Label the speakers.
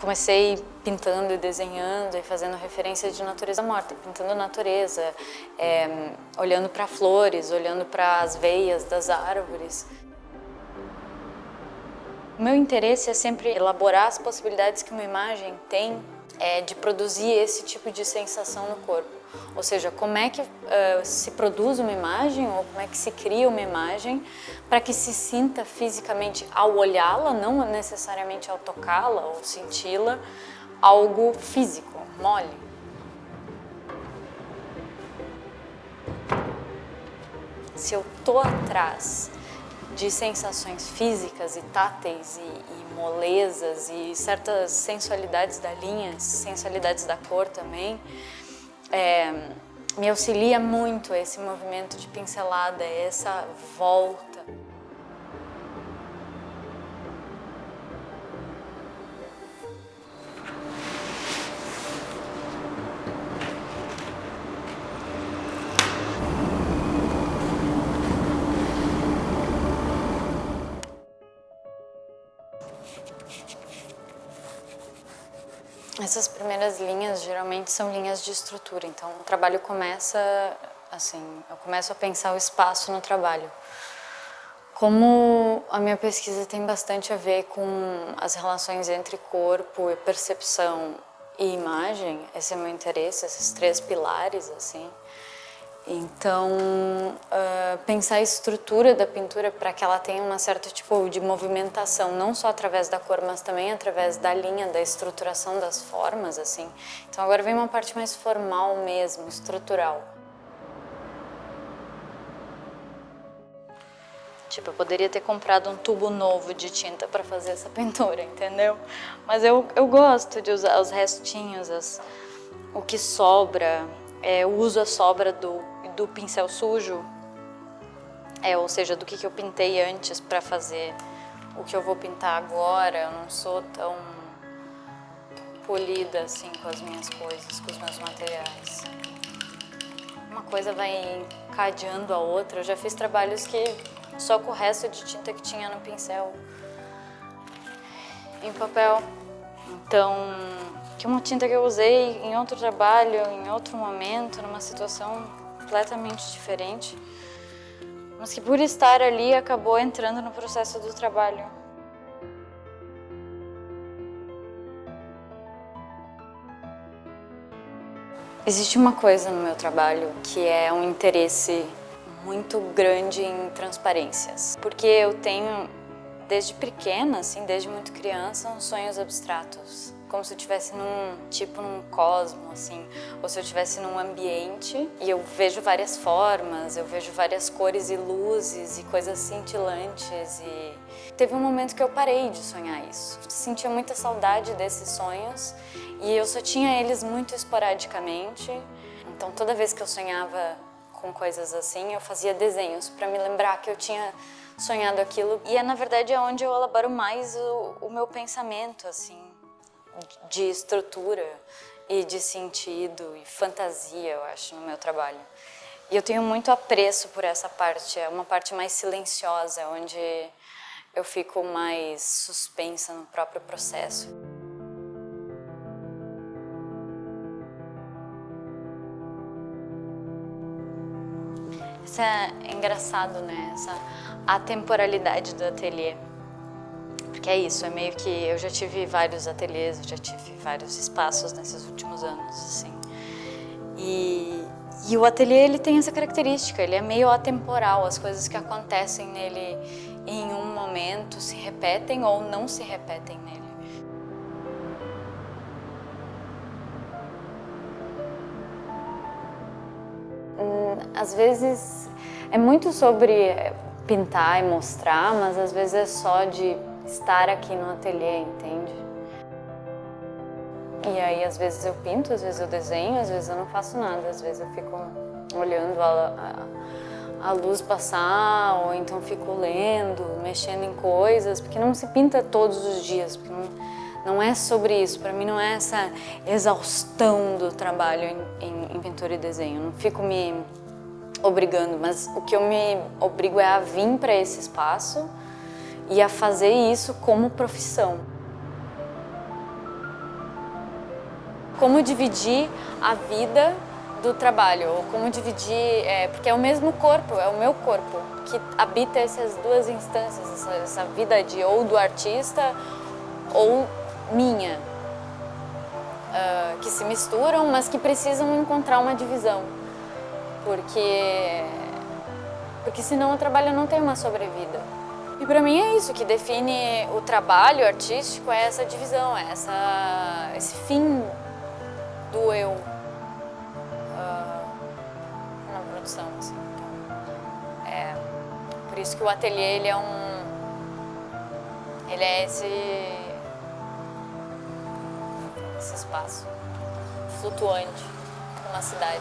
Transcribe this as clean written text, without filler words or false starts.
Speaker 1: comecei pintando e desenhando e fazendo referência de natureza morta, pintando natureza, olhando para flores, olhando para as veias das árvores. O meu interesse é sempre elaborar as possibilidades que uma imagem tem de produzir esse tipo de sensação no corpo. Ou seja, como é que se produz uma imagem ou como é que se cria uma imagem para que se sinta fisicamente ao olhá-la, não necessariamente ao tocá-la ou senti-la, algo físico, mole. Se eu tô atrás de sensações físicas e táteis e molezas e certas sensualidades da linha, sensualidades da cor também, me auxilia muito esse movimento de pincelada, essa volta. Essas primeiras linhas geralmente são linhas de estrutura, então o trabalho começa assim, eu começo a pensar o espaço no trabalho. Como a minha pesquisa tem bastante a ver com as relações entre corpo e percepção e imagem, esse é o meu interesse, esses três pilares, assim. Então, pensar a estrutura da pintura para que ela tenha um certo tipo de movimentação, não só através da cor, mas também através da linha, da estruturação das formas, assim. Então agora vem uma parte mais formal mesmo, estrutural. Tipo, eu poderia ter comprado um tubo novo de tinta para fazer essa pintura, entendeu? Mas eu gosto de usar os restinhos, o que sobra. Eu uso a sobra do pincel sujo, ou seja, do que eu pintei antes para fazer o que eu vou pintar agora. Eu não sou tão polida assim com as minhas coisas, com os meus materiais. Uma coisa vai encadeando a outra. Eu já fiz trabalhos que só com o resto de tinta que tinha no pincel, em papel. Então, que uma tinta que eu usei em outro trabalho, em outro momento, numa situação completamente diferente, mas que por estar ali acabou entrando no processo do trabalho. Existe uma coisa no meu trabalho que é um interesse muito grande em transparências, porque eu tenho desde pequena, assim, desde muito criança, uns sonhos abstratos, como se eu estivesse num cosmo, assim, ou se eu estivesse num ambiente e eu vejo várias formas, eu vejo várias cores e luzes e coisas cintilantes. E teve um momento que eu parei de sonhar isso. Sentia muita saudade desses sonhos e eu só tinha eles muito esporadicamente. Então toda vez que eu sonhava com coisas assim, eu fazia desenhos para me lembrar que eu tinha sonhado aquilo. E na verdade é onde eu elaboro mais o meu pensamento, assim, de estrutura e de sentido e fantasia, eu acho, no meu trabalho. E eu tenho muito apreço por essa parte, é uma parte mais silenciosa, onde eu fico mais suspensa no próprio processo. Isso é engraçado, né? Essa atemporalidade do ateliê. Porque é isso, é meio que eu já tive vários ateliês, eu já tive vários espaços nesses últimos anos, assim. E o ateliê, ele tem essa característica, ele é meio atemporal, as coisas que acontecem nele em um momento se repetem ou não se repetem nele. Às vezes é muito sobre pintar e mostrar, mas às vezes é só de estar aqui no ateliê, entende? E aí às vezes eu pinto, às vezes eu desenho, às vezes eu não faço nada, às vezes eu fico olhando a luz passar, ou então fico lendo, mexendo em coisas, porque não se pinta todos os dias, porque não é sobre isso. Para mim não é essa exaustão do trabalho em pintura e desenho, eu não fico me obrigando, mas o que eu me obrigo é a vir para esse espaço e a fazer isso como profissão. como dividir a vida do trabalho, ou como dividir, porque é o mesmo corpo, é o meu corpo que habita essas duas instâncias, essa vida de ou do artista ou minha, que se misturam, mas que precisam encontrar uma divisão, porque senão o trabalho não tem uma sobrevida. E para mim é isso que define o trabalho artístico, é essa divisão, é esse fim do eu na produção, assim. Então, por isso que o ateliê ele é esse espaço flutuante numa cidade.